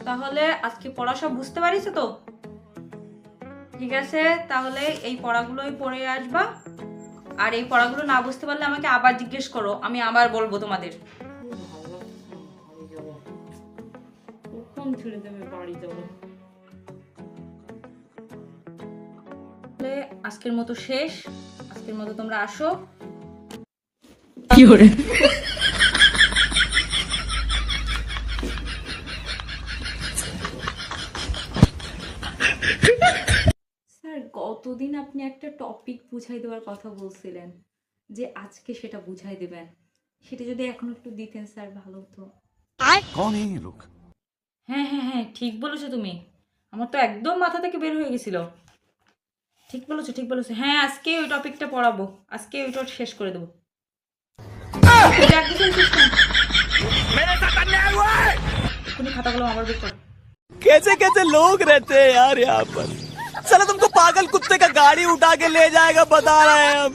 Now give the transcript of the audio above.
তাহলে আজকে পড়া সব বুঝতে পারিস তো? ঠিক আছে, তাহলে এই পড়াগুলোই পড়ে আসবা। আর এই পড়াগুলো না বুঝতে পারলে আমাকে আবার জিজ্ঞেস করো, আমি আবার বলবো তোমাদের। কখন ছেড়ে দেবে বাড়ি যাবো? আজকের মতো শেষ, আজকের মতো তোমরা আসো। কি করে স্যার, কতদিন আপনি একটা টপিক বুঝাই দেওয়ার কথা বলছিলেন যে আজকে সেটা বুঝাই দেবেন, সেটা যদি এখন একটু দিতেন স্যার ভালো হতো। कौन है ये लोग? হ্যাঁ হ্যাঁ হ্যাঁ, ঠিক বলেছো তুমি, আমার তো একদম মাথা থেকে বের হয়ে গেছিল। ঠিক বলেছো, ঠিক বলেছো। হ্যাঁ, আজকে ওই টপিকটা পড়াবো, আজকে ওইটা শেষ করে দেবো। এক্ষুনি খাতাগুলো আমার বের কর। कैसे कैसे लोग रहते हैं यार यहाँ पर। साला तुमको पागल कुत्ते का गाड़ी उठा के ले जाएगा बता रहे हैं हम।